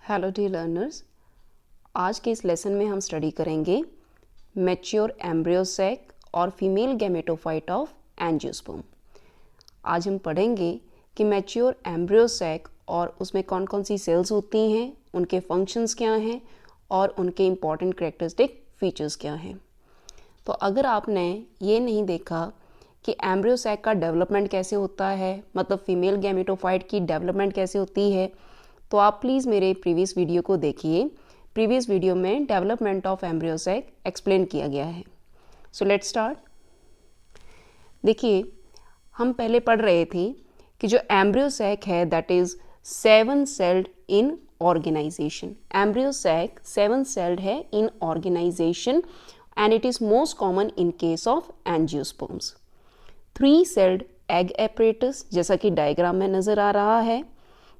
Hello dear learners, आज के इस लेसन में हम स्टडी करेंगे मैच्योर एम्ब्रियो सैक और फीमेल गैमेटोफाइट ऑफ एंजियोस्पर्म। आज हम पढ़ेंगे कि मैच्योर एम्ब्रियो सैक और उसमें कौन कौन सी सेल्स होती हैं, उनके फंक्शंस क्या हैं और उनके इम्पॉर्टेंट कैरेक्टरिस्टिक फीचर्स क्या हैं। तो अगर आपने ये नहीं देखा कि एम्ब्रियो सैक का डेवलपमेंट कैसे होता है, मतलब फीमेल गैमेटोफाइट की डेवलपमेंट कैसे होती है, तो आप प्लीज़ मेरे प्रीवियस वीडियो को देखिए। प्रीवियस वीडियो में development of embryo sac explain किया गया है। So let's start. देखिए, हम पहले पढ़ रहे थे कि जो एम्ब्रियो सैक है that is 7 celled in organisation. Embryo sac 7 celled है in organisation and it is most common in case of angiosperms. 3 celled egg apparatus, जैसा कि डायग्राम में नज़र आ रहा है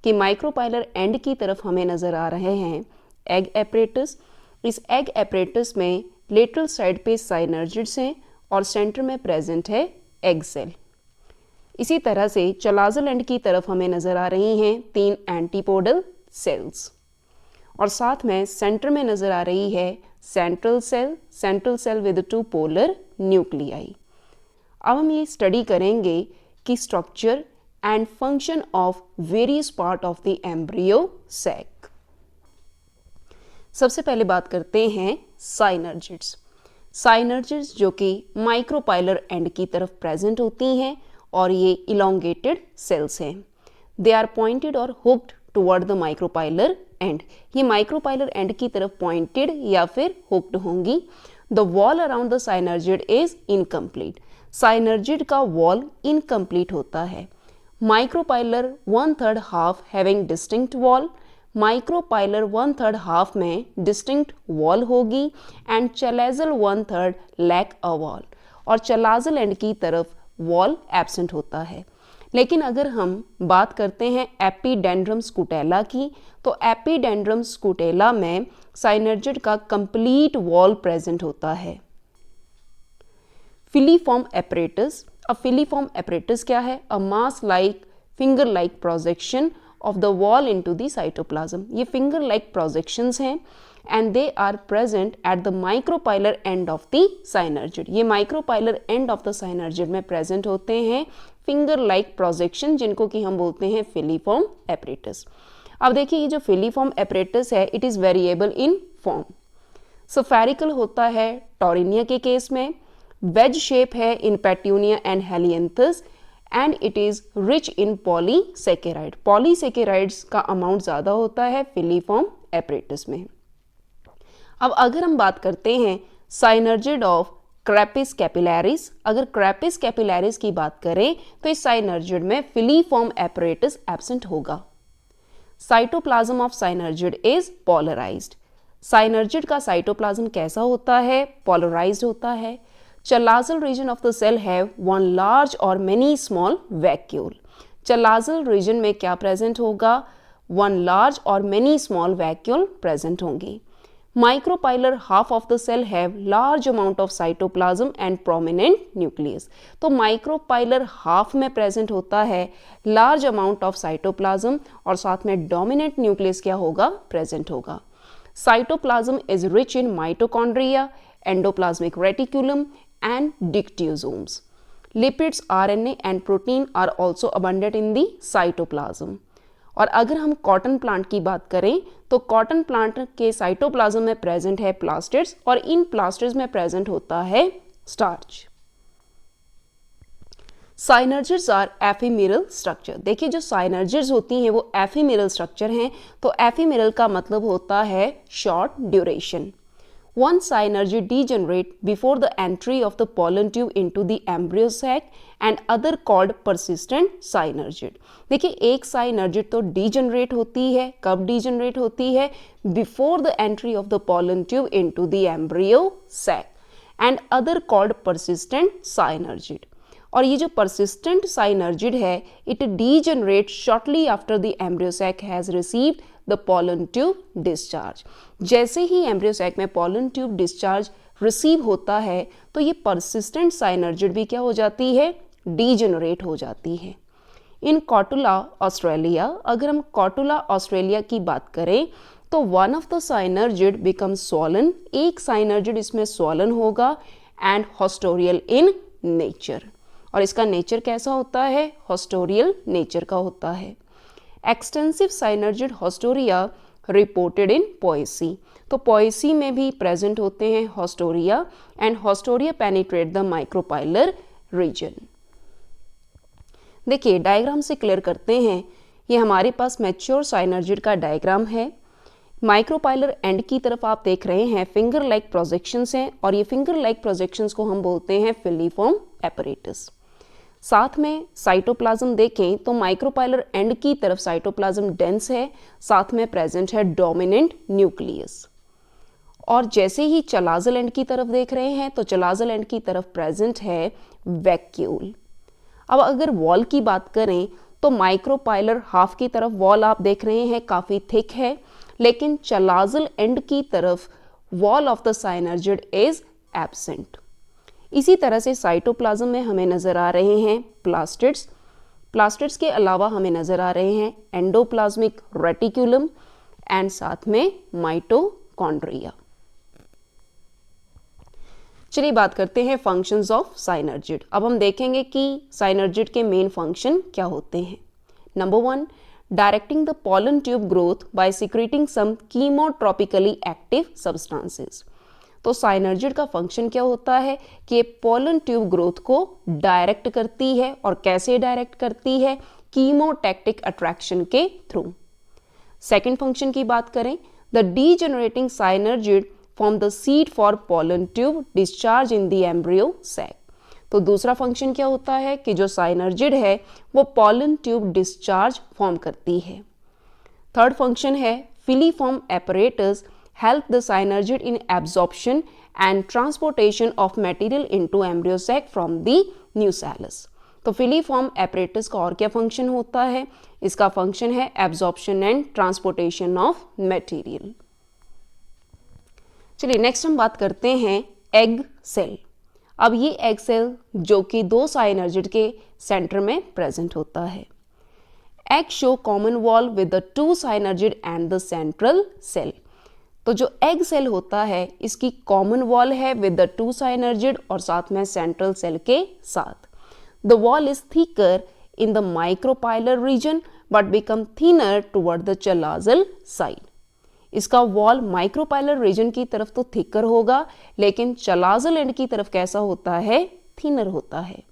कि माइक्रोपाइलर एंड की तरफ हमें नज़र आ रहे हैं एग एपरेटस। इस एग एपरेटस में लेटरल साइड पे साइनर्जिड्स हैं और सेंटर में प्रेजेंट है एग सेल। इसी तरह से चलाजल एंड की तरफ हमें नज़र आ रही हैं 3 एंटीपोडल सेल्स और साथ में सेंटर में नज़र आ रही है central cell with 2 polar nuclei. अब हम ये स्टडी करेंगे कि structure and function of various part of the embryo sac। सबसे पहले बात करते हैं साइनर्जिड्स। साइनर्जिड्स जो कि माइक्रोपाइलर एंड की तरफ प्रेजेंट होती हैं और ये इलोंगेटेड सेल्स हैं। दे आर पॉइंटेड और hooked toward the micropylar end. ये माइक्रोपाइलर एंड की तरफ पॉइंटेड या फिर हुक्ड होंगी। The wall around the synergid is incomplete. Synergid का वॉल इनकम्प्लीट होता है। Micropylar 1/3 half having distinct wall. Micropylar 1/3 half में डिस्टिंक्ट वॉल होगी and chalazal 1/3 lack a wall. और चलाजल एंड की तरफ वॉल एब्सेंट होता है। लेकिन अगर हम बात करते हैं एपिडेंड्रम स्कूटेला की, तो एपिडेंड्रम स्कूटेला में साइनर्जिड का कंप्लीट वॉल प्रेजेंट होता है। Filiform apparatus. अब फिलीफॉर्म एपरेटस क्या है? A mass like finger like projection of the wall into the cytoplasm. ये फिंगर लाइक प्रोजेक्शंस हैं and they are present at the micropylar end of the synergid. ये micropylar end of the synergid में present होते हैं finger like projection, जिनको कि हम बोलते हैं फिलीफॉर्म एपरेटस। अब देखिए, ये जो फिलीफॉर्म एपरेटस है it is variable in form. Spherical होता है टॉरिनिया के केस में, वेज शेप है in Petunia and Helianthus and it is rich in polysaccharide. Polysaccharides का अमाउंट ज़्यादा होता है फिलीफॉर्म एपरेटस में। अब अगर हम बात करते हैं साइनर्जिड ऑफ क्रेपिस कैपिलैरिस, अगर क्रेपिस कैपिलैरिस की बात करें तो इस साइनर्जिड में फिलीफॉर्म एपरेटस एब्सेंट होगा। Cytoplasm of synergid is polarized. Synergid का साइटोप्लाज्म कैसा होता है? पोलराइज्ड होता है। Chalazal region of the cell have one large or many small vacuole। Chalazal region में क्या present होगा? One large or many small vacuole present होंगे। Micropylar half of the cell have large amount of cytoplasm and prominent nucleus। तो micropylar half में present होता है large amount of cytoplasm और साथ में dominant nucleus क्या होगा? Present होगा। Cytoplasm is rich in mitochondria, endoplasmic reticulum and dictyosomes. Lipids, RNA and protein are also abundant in the cytoplasm। और अगर हम कॉटन प्लांट की बात करें तो कॉटन प्लांट के साइटोप्लाज्म में प्रेजेंट है प्लास्टिड्स और इन प्लास्टिड्स में प्रेजेंट होता है starch. Synergids are ephemeral structure. देखिए, जो साइनर्जिड्स होती हैं वो एफिमेरल स्ट्रक्चर हैं। तो एफिमेरल का मतलब होता है short duration. One synergid degenerate before the entry of the pollen tube into the embryo sac and other called persistent synergid। देखिए, एक साइनर्जिड तो डीजनरेट होती है। कब डीजनरेट होती है? Before the entry of the pollen tube into the embryo sac and other called persistent synergid। और ये जो persistent synergid है it degenerate shortly after the embryo sac has received the pollen tube discharge. जैसे ही embryo sac में pollen tube discharge receive होता है तो ये परसिस्टेंट साइनर्जिड भी क्या हो जाती है? डीजेनरेट हो जाती है। इन कॉटुला ऑस्ट्रेलिया, अगर हम कॉटुला ऑस्ट्रेलिया की बात करें तो one of the साइनर्जिड become swollen, एक साइनर्जिड इसमें स्वॉलन होगा, एंड हॉस्टोरियल इन नेचर, और इसका नेचर कैसा होता है, हॉस्टोरियल नेचर का होता है। Extensive साइनर्जिड haustoria reported in Poaceae, तो पोएसी में भी प्रेजेंट होते हैं haustoria, and haustoria penetrate the micropylar reason. देखिए डायग्राम से क्लियर करते हैं, ये हमारे पास मैच्योर साइनर्जिड का डायग्राम है। माइक्रोपाइलर एंड की तरफ आप देख रहे हैं फिंगर लाइक प्रोजेक्शंस हैं, और ये फिंगर लाइक प्रोजेक्शंस को हम बोलते हैं फिलीफॉर्म एपरेटस। साथ में साइटोप्लाज्म देखें तो माइक्रोपाइलर एंड की तरफ साइटोप्लाज्म डेंस है, साथ में प्रेजेंट है डोमिनेंट न्यूक्लियस। और जैसे ही चलाजल एंड की तरफ देख रहे हैं तो चलाजल एंड की तरफ प्रेजेंट है वैक्यूल। अब अगर वॉल की बात करें तो माइक्रोपाइलर हाफ की तरफ वॉल आप देख रहे हैं काफ़ी थिक है, लेकिन चलाजल एंड की तरफ wall of the synergid is absent. इसी तरह से साइटोप्लाज्म में हमें नज़र आ रहे हैं प्लास्टिड्स, प्लास्टिड्स के अलावा हमें नज़र आ रहे हैं एंडोप्लाज्मिक रेटिकुलम एंड साथ में माइटोकॉन्ड्रिया। चलिए बात करते हैं फंक्शंस ऑफ साइनर्जिड। अब हम देखेंगे कि साइनर्जिड के मेन फंक्शन क्या होते हैं। Number 1, directing the pollen tube growth by secreting some chemotropically active substances. तो साइनर्जिड का फंक्शन क्या होता है कि पॉलन ट्यूब ग्रोथ को डायरेक्ट करती है, और कैसे डायरेक्ट करती है, कीमोटैक्टिक अट्रैक्शन के थ्रू। सेकेंड फंक्शन की बात करें, the degenerating synergid form the seed for pollen tube discharge in the embryo sac. तो दूसरा फंक्शन क्या होता है कि जो साइनर्जिड है वो पॉलन ट्यूब डिस्चार्ज फॉर्म करती है। थर्ड फंक्शन है filiform apparatus help the synergid in absorption and transportation of material into embryo sac from the nucellus। तो फिलीफॉर्म एपरेटस का और क्या फंक्शन होता है, इसका फंक्शन है absorption and transportation of material. चलिए नेक्स्ट हम बात करते हैं एग सेल। अब ये एग सेल जो कि दो साइनर्जिड के सेंटर में प्रेजेंट होता है। Egg show common wall with the two synergid and the central cell. तो जो एग सेल होता है इसकी कॉमन वॉल है विद द टू साइनर्जिड और साथ में सेंट्रल सेल के साथ। The wall is thicker in the micropylar region but become thinner toward the chalazal side. इसका वॉल माइक्रोपाइलर रीजन की तरफ तो थिकर होगा, लेकिन चलाजल एंड की तरफ कैसा होता है, थिनर होता है।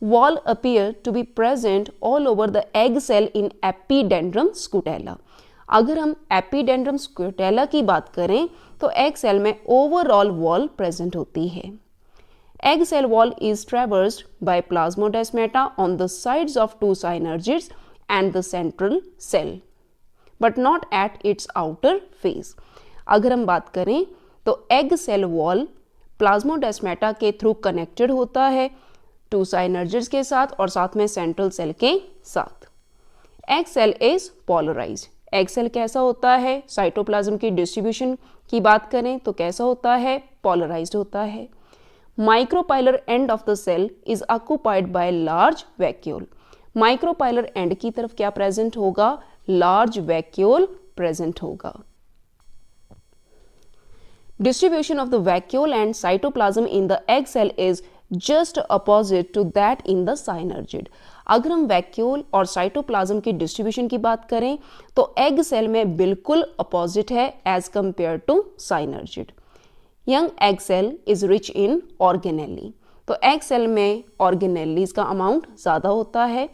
Wall appear to be present all over the egg cell in Epidendrum scutella. अगर हम एपिडेंड्रम स्क्यूटेला की बात करें तो एग सेल में ओवरऑल वॉल प्रेजेंट होती है। Egg cell wall is traversed by plasmodesmata on the sides of two synergids and the central cell but not at its outer face. अगर हम बात करें तो एग सेल वॉल प्लाज्मोडेस्माटा के through connected होता है टू साइनर्जिड्स के साथ और साथ में सेंट्रल सेल के साथ। Egg cell is polarized. Egg cell कैसा होता है, साइटोप्लाज्म की डिस्ट्रीब्यूशन की बात करें तो कैसा होता है, पोलराइज्ड होता है। Micropylar end of the cell is occupied by large vacuole. Micropylar end की तरफ क्या प्रेजेंट होगा, लार्ज वैक्यूल प्रेजेंट होगा। Distribution of the vacuole and cytoplasm in the egg cell is just opposite to that in the synergid। अगर हम vacuole और cytoplasm की distribution की बात करें तो एग सेल में बिल्कुल अपोजिट है as compare to synergid. Young egg cell is rich in organelle. तो एग सेल में ऑर्गेनेलीज का अमाउंट ज़्यादा होता है।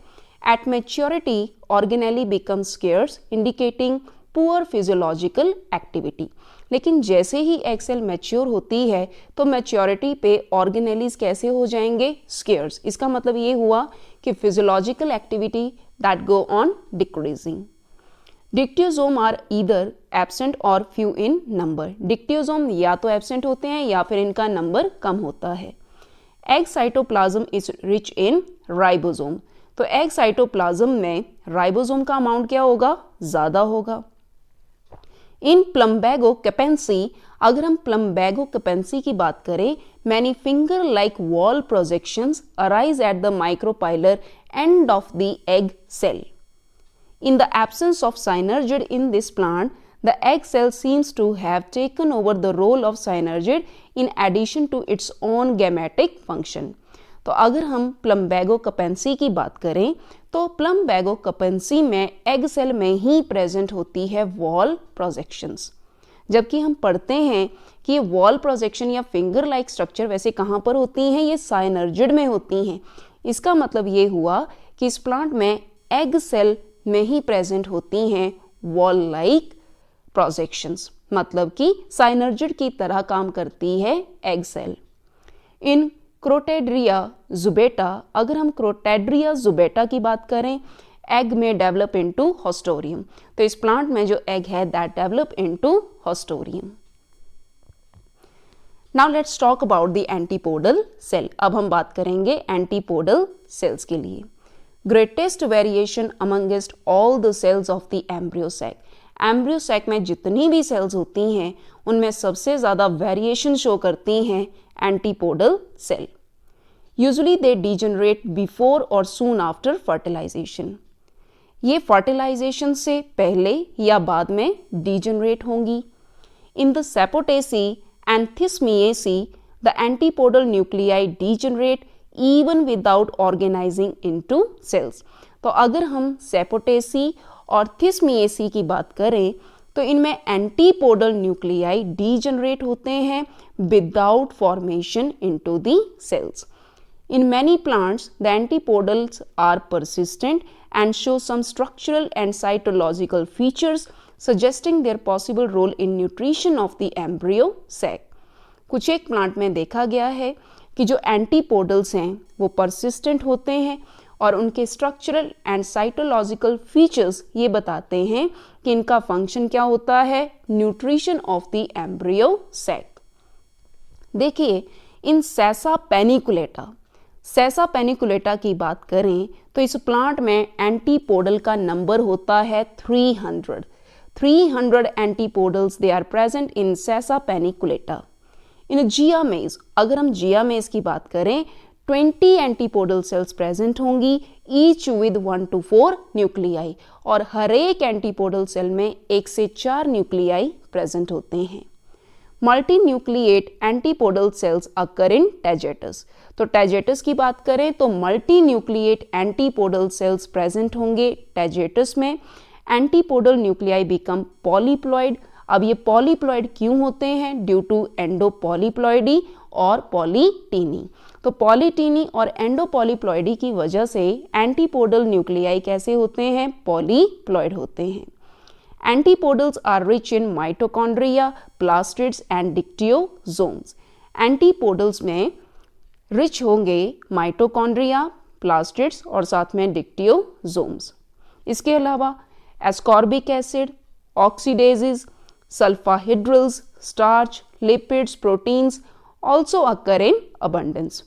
At maturity organelle become scarce indicating poor physiological activity. लेकिन जैसे ही एग सेल मैच्योर होती है तो मैच्योरिटी पे ऑर्गेनेलीज कैसे हो जाएंगे, स्केर्स। इसका मतलब ये हुआ कि physiological activity that go on decreasing. Dictyosome are either absent or few in number. Dictyosome या तो एब्सेंट होते हैं या फिर इनका नंबर कम होता है। Egg cytoplasm is rich in ribosome. तो एग साइटोप्लाज्म में राइबोसोम का अमाउंट क्या होगा, ज़्यादा होगा। इन प्लम्बैगो कैपेंसी, अगर हम प्लम्बैगो कैपेंसी की बात करें, many finger like wall projections arise at the micropylar end of the egg cell. In the absence of synergid in this plant, the egg cell seems to have taken over the role of synergid in addition to its own gametic function. तो अगर हम प्लम्बैगो कैपेंसी की बात करें तो प्लम्बैगो कैपेंसी में egg cell में ही present होती है वॉल प्रोजेक्शंस, जबकि हम पढ़ते हैं कि ये वॉल प्रोजेक्शन या फिंगर लाइक स्ट्रक्चर वैसे कहाँ पर होती हैं, ये साइनर्जिड में होती हैं. इसका मतलब ये हुआ कि इस प्लांट में एग सेल में ही प्रेजेंट होती हैं वॉल लाइक प्रोजेक्शंस, मतलब कि साइनर्जिड की तरह काम करती है एग सेल. इन क्रोटेड्रिया जुबेटा, अगर हम क्रोटेड्रिया जुबेटा की बात करें, एग में डेवलप इनटू हॉस्टोरियम. तो इस प्लांट में जो एग है that develop into haustorium. Now let's talk about the antipodal cell. अब हम बात करेंगे एंटीपोडल सेल्स के लिए. Greatest variation amongst all the cells of the embryo sac. Embryo sac में जितनी भी सेल्स होती हैं उनमें सबसे ज़्यादा वेरिएशन शो करती हैं antipodal cell. Usually they degenerate before और सून आफ्टर फर्टिलाइजेशन. ये फर्टिलाइजेशन से पहले या बाद में डिजेनरेट होंगी. In the Sapotaceae and Thismiaceae the antipodal nuclei degenerate even without organizing into cells. तो अगर हम सेपोटेसी और थिस्मिएसी की बात करें तो इनमें एंटीपोडल न्यूक्लियाई डीजनरेट होते हैं without formation into the cells. In many plants, the antipodals are persistent and show some structural and cytological features suggesting their possible role in nutrition of the embryo sac. कुछ एक plant में देखा गया है कि जो एंटीपोडल्स हैं वो परसिस्टेंट होते हैं और उनके स्ट्रक्चरल एंड साइटोलॉजिकल फीचर्स ये बताते हैं कि इनका फंक्शन क्या होता है, nutrition of the embryo sac. देखिए इन सेसा पेनिकुलेटा की बात करें तो इस प्लांट में एंटीपोडल का नंबर होता है 300. 300 antipodals they are present in Sasa paniculata. इन जियामेज, अगर हम जियामेज की बात करें 20 एंटीपोडल सेल्स प्रेजेंट होंगी, ईच विद 1 to 4 न्यूक्लियाई, और हर एक एंटीपोडल सेल में 1 से 4 न्यूक्लियाई प्रेजेंट होते हैं. मल्टी न्यूक्लिएट एंटीपोडल सेल्स अकर इन टैजेटस. तो टैजेटस की बात करें तो multi nucleate antipodal cells present होंगे टैजेटस में. Antipodal nuclei become polyploid. अब ये पॉलीप्लॉइड क्यों होते हैं? ड्यू टू एंडोपॉलीप्लॉइडी और पॉलीटीनी. तो पॉलीटीनी और एंडोपॉलीप्लॉइडी की वजह से एंटीपोडल न्यूक्लियाई कैसे होते हैं? पॉलीप्लॉइड होते हैं. Antipodals are rich in mitochondria, plastids and dictyosomes. Antipodals में रिच होंगे माइटोकॉन्ड्रिया, प्लास्टिड्स और साथ में डिक्टियोसोम्स. इसके अलावा ascorbic acid, oxidases, sulfahydrils, starch, lipids, proteins also occur in abundance.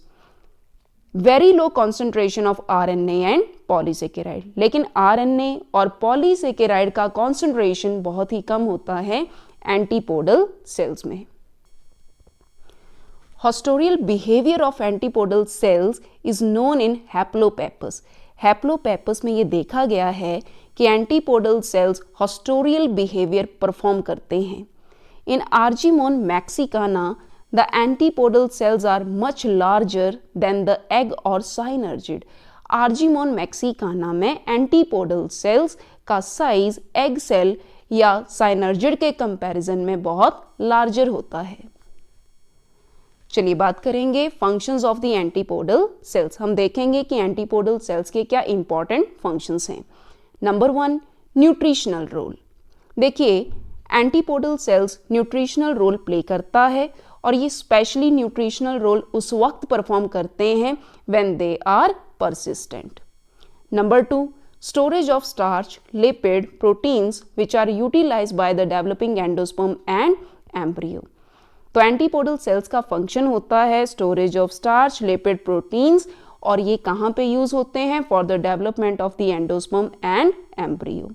Very low concentration of RNA and polysaccharide. लेकिन RNA और polysaccharide का concentration बहुत ही कम होता है एंटीपोडल सेल्स में. Hostorial behavior of antipodal cells is known in Haplopappus. Haplopappus में ये देखा गया है कि antipodal cells haustorial behaviour perform करते हैं. In Argemone mexicana the antipodal cells are much larger than the egg और साइनर्जिड. आर्जीमोन मैक्सिकाना में एंटीपोडल सेल्स का साइज एग सेल या साइनर्जिड के कंपैरिजन में बहुत लार्जर होता है. चलिए बात करेंगे functions of the antipodal cells. हम देखेंगे कि एंटीपोडल सेल्स के क्या इंपॉर्टेंट फंक्शंस हैं. Number 1, nutritional role. देखिए antipodal cells nutritional role play करता है और ये स्पेशली न्यूट्रिशनल रोल उस वक्त परफॉर्म करते हैं when they are persistent. Number 2, storage of starch, lipid, proteins which are utilized by the developing endosperm and embryo. तो एंटीपोडल सेल्स का फंक्शन होता है storage of starch, lipid, proteins, और ये कहाँ पे यूज होते हैं? For the development of the endosperm and embryo.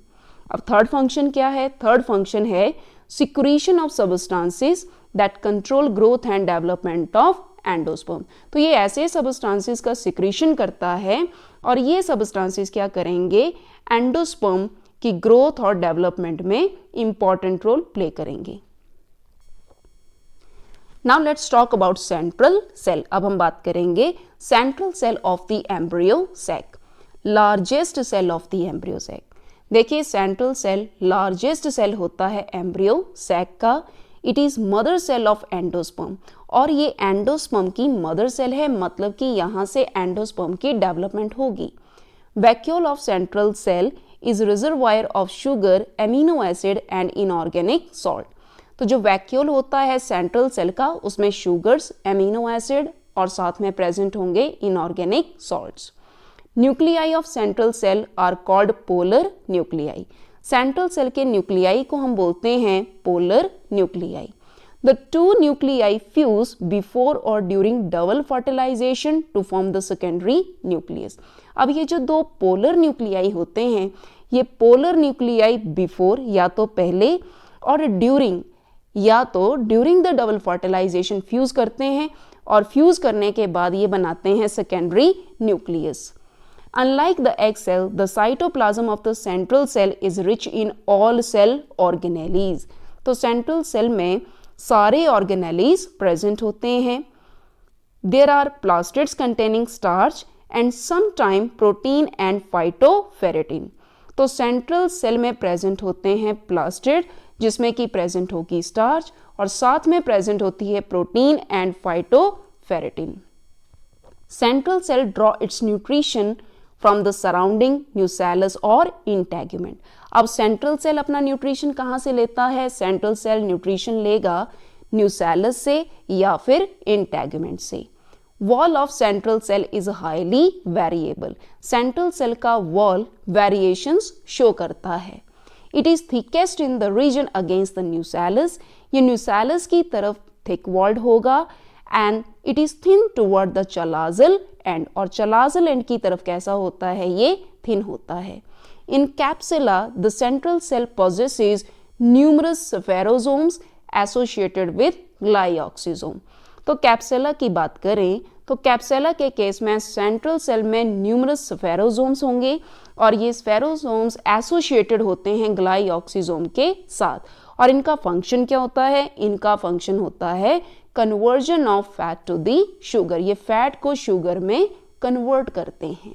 अब थर्ड फंक्शन क्या है? थर्ड फंक्शन है secretion of substances that control growth and development of endosperm. तो ये ऐसे सब्सटेंसेस का सिक्रीशन करता है और ये सब्सटेंसेस क्या करेंगे, एंडोस्पर्म की ग्रोथ और डेवलपमेंट में इंपॉर्टेंट रोल प्ले करेंगे। Now let's talk about central cell. अब हम बात करेंगे central cell of the embryo sac, largest cell of the embryo sac. देखिए सेंट्रल सेल लार्जेस्ट सेल होता है एम्ब्रियो सैक का। It is mother cell of endosperm और ये एंडोस्पर्म की मदर सेल है, मतलब कि यहाँ से एंडोस्पर्म की डेवलपमेंट होगी। Vacuole of central cell is reservoir of sugar, amino acid and inorganic salt. तो जो वैक्यूल होता है सेंट्रल सेल का, उसमें शुगर्स, एमिनो एसिड और साथ में प्रेजेंट होंगे inorganic salts. Nuclei of central cell are called polar nuclei. Central cell के न्यूक्लियाई को हम बोलते हैं polar nuclei. The two nuclei fuse before or during double fertilization to form the secondary nucleus. अब ये जो दो पोलर न्यूक्लियाई होते हैं, ये पोलर न्यूक्लियाई बिफोर या तो पहले और ड्यूरिंग या तो during the double fertilization fuse करते हैं और फ्यूज करने के बाद ये बनाते हैं secondary nucleus. Unlike the egg cell, the cytoplasm of the central cell is rich in all cell organelles. तो सेंट्रल सेल में सारे ऑर्गेनेलीज प्रेजेंट होते हैं। There are plastids containing starch and sometime protein and phytoferritin. तो central cell में present होते हैं plastid, जिसमें कि प्रेजेंट होगी स्टार्च और साथ में प्रेजेंट होती है protein and phytoferritin. Central cell draw its nutrition from the surrounding nucellus और इंटेगुमेंट। अब सेंट्रल सेल अपना न्यूट्रिशन कहाँ से लेता है? सेंट्रल सेल न्यूट्रिशन लेगा न्यूसेलस से या फिर इंटेगुमेंट से। Wall of central cell is highly variable. Central cell का वॉल वेरिएशंस शो करता है। It is thickest in the region against the nucellus. ये न्यूसेलस की तरफ थिक वॉल्ड होगा and it is thin toward the chalazal end, और chalazal and की तरफ कैसा होता है? ये थिन होता है। In capsula, the central cell possesses numerous spherosomes associated with glyoxysome. तो कैप्सुला की बात करें तो कैप्सुला के केस में सेंट्रल सेल में न्यूमरस स्फेरोसोम्स होंगे और ये स्फेरोसोम्स एसोसिएटेड होते हैं ग्लाइऑक्सिसोम के साथ। और इनका फंक्शन क्या होता है? इनका फंक्शन होता है conversion of fat to the sugar. ये फैट को शुगर में कन्वर्ट करते हैं।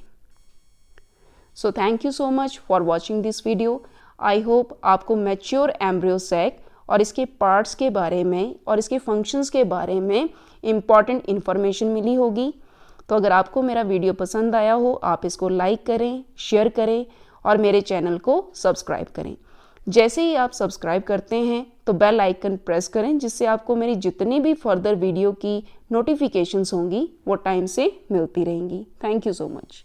So thank you so much for watching this video. I hope आपको मैच्योर एम्ब्रियो सैक और इसके पार्ट्स के बारे में और इसके फंक्शंस के बारे में इम्पॉर्टेंट इन्फॉर्मेशन मिली होगी। तो अगर आपको मेरा वीडियो पसंद आया हो, आप इसको लाइक करें, शेयर करें और मेरे चैनल को सब्सक्राइब करें। जैसे ही आप सब्सक्राइब करते हैं तो बेल आइकन प्रेस करें, जिससे आपको मेरी जितनी भी फर्दर वीडियो की नोटिफिकेशंस होंगी वो टाइम से मिलती रहेंगी। Thank you so much.